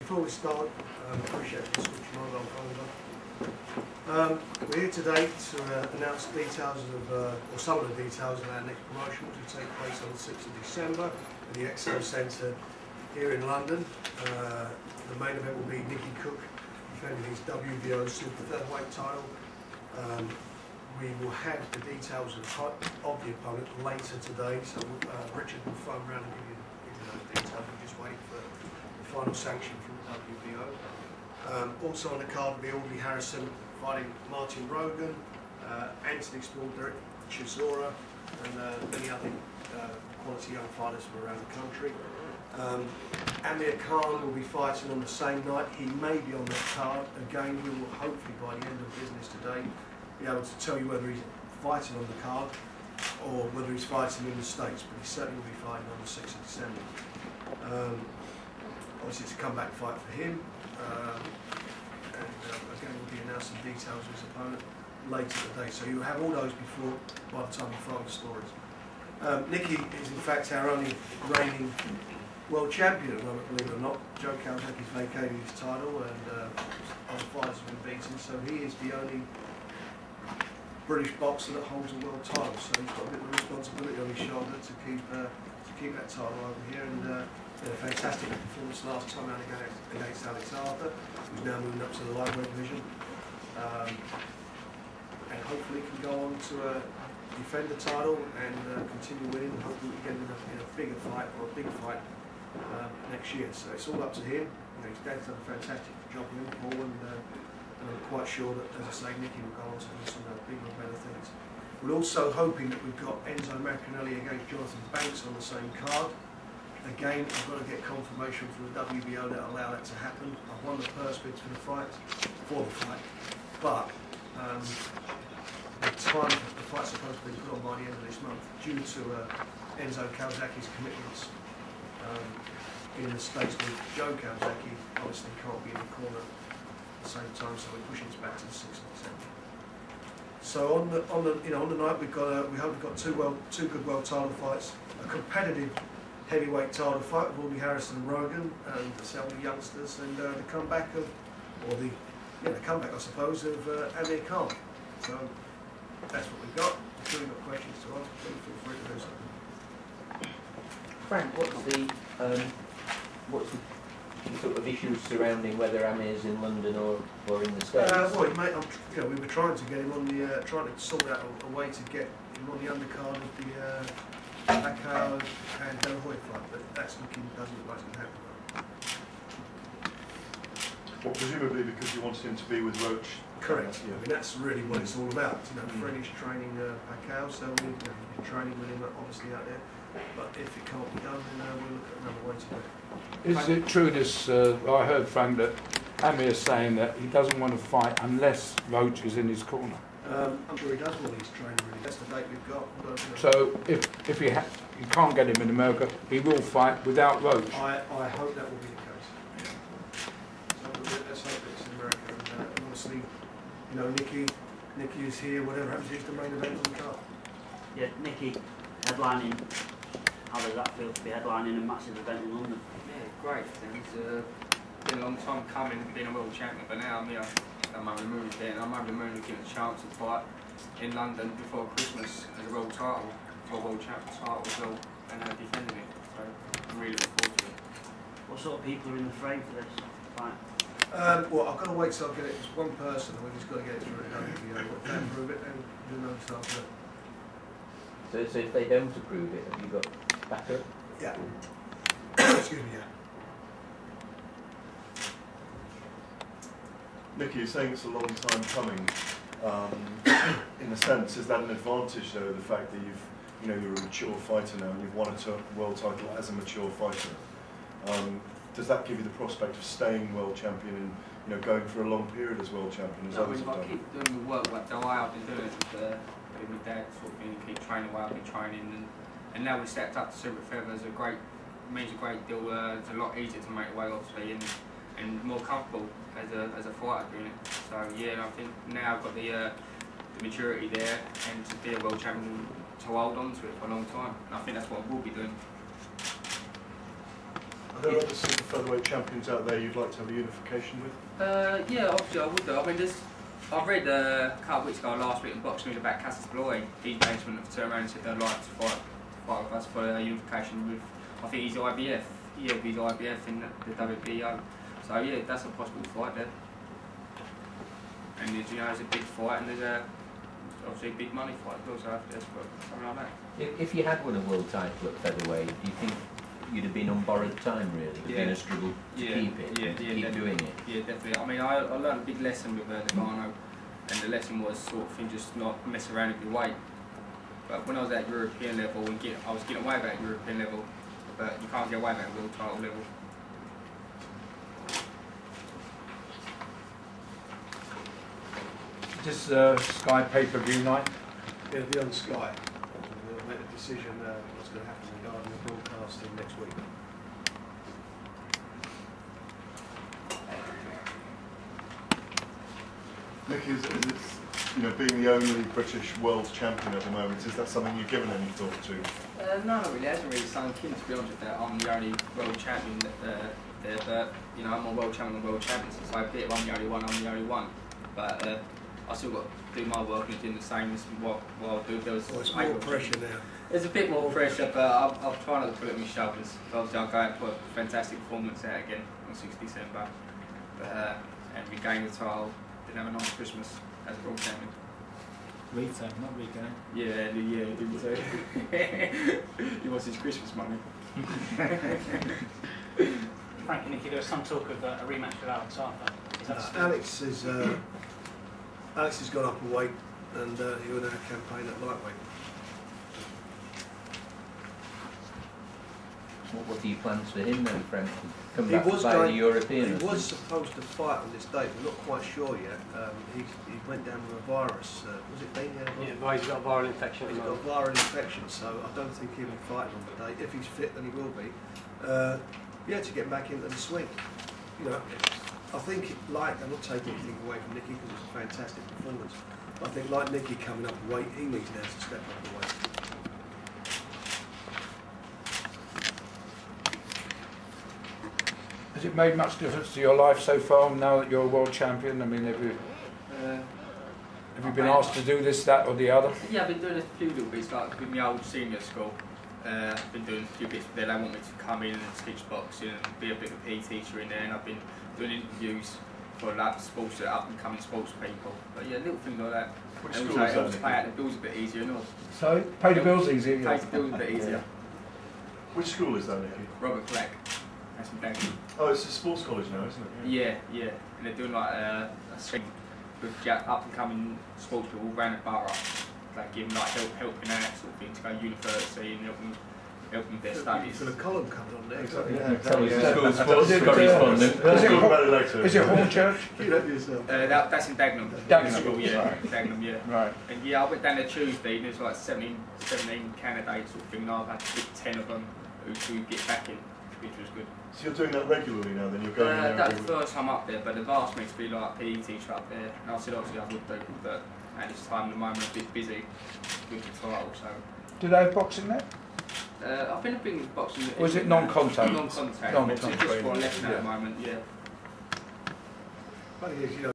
before we start, appreciate you switching on over. We're here today to announce details of, or some of the details of our next promotion, which will take place on the 6th of December at the Expo Centre here in London. The main event will be Nicky defending his WBO Super Featherweight title. We will have the details of the opponent later today, so Richard will phone around and give you those details. We're just waiting for the final sanction from the WBO. Also on the card will be Audley Harrison fighting Martin Rogan, Anthony Spaldrick, Chisora, and many other quality young fighters from around the country. Amir Khan will be fighting on the same night. He may be on that card. Again, we will hopefully by the end of business today be able to tell you whether he's fighting on the card or whether he's fighting in the States, but he certainly will be fighting on the 6th of December. Obviously it's a comeback fight for him, and again we'll be announcing details of his opponent later today, so you'll have all those before by the time you find the stories. Nicky is in fact our only reigning world champion at the moment, believe it or not. Joe Kawasaki's vacated his title and other fighters have been beaten, so he is the only British boxer that holds a world title, so he's got a bit of responsibility on his shoulder to keep that title over here. And had a fantastic performance last time out against Alex Arthur, who's now moving up to the lightweight division, and hopefully can go on to defend the title and continue winning. And hopefully we get in a bigger fight or a big fight next year. So it's all up to him. His dad's done a fantastic job with him, Paul, and I'm quite sure that, as I say, Nicky will go on to do some bigger and better things. We're also hoping that we've got Enzo Maccarinelli against Jonathan Banks on the same card. Again, I've got to get confirmation from the WBO that allow that to happen. I've won the purse bids for the fight, but the time the fight's supposed to be put on by the end of this month, due to Enzo Kawasaki's commitments in the States with Joe Kawasaki, obviously can't be in the corner at the same time, so we're pushing it back to the 6th of December. So on the night we hope we've got two good world title fights, a competitive heavyweight title fight with Audley Harrison and Rogan and several youngsters, and the comeback of, the comeback I suppose of Amir Khan. So that's what we've got. If you've got questions to ask, please feel free to do so. Frank, what's the sort of issues surrounding whether Amir's in London or in the States? Well, mate, we were trying to get him on the, trying to sort out a way to get him on the undercard of the Pacquiao and De La Hoya fight, but that's doesn't look like it's going to happen. Well, presumably because you wanted him to be with Roach. Correct. Yeah. I mean, that's really what it's all about. Freddie's training Pacquiao, so we'll be training with him obviously out there. But if it can't be done, then we'll look at another way to do it. Is it true this, I heard Frank that Amir's saying that he doesn't want to fight unless Roach is in his corner? I'm sure he does while he's training really. That's the date we've got. So if you can't get him in America, he will fight without Roach? I hope that will be the case. So let's hope it's in America. And obviously, Nicky is here, whatever happens, he's the main event on the card. Yeah, Nicky headlining. How does that feel to be headlining a massive event in London? Yeah, great. It's been a long time coming, being a world champion, but now I'm here. I'm over the moon here, and I'm over the moon to get a chance to fight in London before Christmas as a world title, for a world champion title as well, and defending it. So I'm really looking forward to it. What sort of people are in the frame for this fight? Well, I've got to wait till I get it. It's one person, and we've just got to get it through the WBO. If they approve it, then we'll know it's after. So if they don't approve it, have you got backup? Yeah. Excuse me, yeah. Nicky, you're saying it's a long time coming. In a sense, is that an advantage though, the fact that you're a mature fighter now and you've won a world title as a mature fighter? Does that give you the prospect of staying world champion and going for a long period as world champion as others have done? I keep doing the work like the way I've been doing it with my dad, sort of keep training the way I've been training, and now we stepped up to Super Feathers. Means a great deal. It's a lot easier to make way, obviously, and more comfortable as a fighter doing it. So yeah, I think now I've got the maturity there, and to be a world champion, to hold on to it for a long time. And I think that's what we'll be doing. Are there other super featherweight champions out there you'd like to have a unification with? Yeah, obviously I would do. I mean, I've read a couple of weeks ago, last week in Boxing News about Cassius Bloy. His management have turned around and said they'd like to fight with us for a unification with, I think he's IBF. Yeah, he's IBF in the WBO. So yeah, that's a possible fight there. And there's, you know, there's a big fight and there's obviously a big money fight also after this, but something like that. If you had won a world title at featherweight, do you think you'd have been on borrowed time really? It'd been a struggle to keep it, and keep doing it? Yeah, definitely. I mean, I learned a big lesson with Nagano, and the lesson was sort of thing, just not mess around with your weight. But when I was at European level, I was getting away with it at European level, but you can't get away with it at world title level. This Sky pay-per-view night. It'll be on Sky. We'll make a decision what's going to happen regarding the broadcasting next week. Nicky, is it, you know, being the only British world champion at the moment, is that something you've given any thought to? No, not really. It hasn't really sunk in, to be honest with that. I'm the only world champion there, but you know, I'm a world champion, so I bit I'm the only one, I'm the only one. But I still got to do my work and doing the same as what I'll do. It's more pressure now. There's a bit more pressure, but I'll try not to put it on my shoulders. Obviously, I'll go out and put a fantastic performance out again on 6th December. But, and regain the title, didn't have a nice Christmas as a world champion. Return, not regain. Yeah, didn't say. He wants his Christmas money. Frank and Nicky, there was some talk of a rematch with Alex Arthur. Is that still? Alex has gone up a weight, and he will now campaign at lightweight. What are your plans for him then, Frank? Come He back was by going- the European? He or was something? supposed to fight on this date. We're not quite sure yet. He went down with a virus. Was it been there? Yeah, well, he's got a viral infection. He's got a viral infection, so I don't think he'll be fighting on the day. If he's fit, then he will be. Yeah, to get back into the swing. You know, I think, I'm not taking anything away from Nicky because it's a fantastic performance. I think, like Nicky coming up the weight, he needs now to step up the weight. Has it made much difference to your life so far now that you're a world champion? I mean, have you been asked to do this, that or the other? Yeah, I've been doing a few little bits, like with my old senior school. I've been doing a few bits there. They want me to come in and teach boxing and be a bit of a PE teacher in there, and I've been doing interviews for like sports, up and coming sports people. But yeah, little things like that. Which And school also is it that, helps pay Nicky? out the bills a bit easier, and all. So, pay the bills easier. Pays the bills a bit easier. Which school is that, Nicky? Robert Fleck. That's in Dagenham. Oh, it's a sports college now, isn't it? Yeah. And they're doing like a thing with up and coming sports people all around the borough. Like giving like helping out sort of thing to go to university and helping with their studies. For the column coming on there. Exactly. Tell us the school Is sports it, correspondent. We'll talk about it later. Is it Hornchurch? You know yourself. That's in Dagenham. Dagenham, School, yeah. right. Dagenham, yeah. Right. And yeah, I went down there Tuesday and there's like 17 candidates sort of thing, and I've had to pick 10 of them who get back in, which was good. So you're doing that regularly now, then? You're going in there That's every the week? first time up there, but they've asked me to be like a PE teacher up there, and I said obviously I would do, but at this time at the moment I'm a bit busy with the title, so. Do they have boxing there? I've been a bit with boxing. Was it non-contact? Non-contact. Non-contact Just for a training, lesson at yeah. the moment, yeah. Funny is, you know,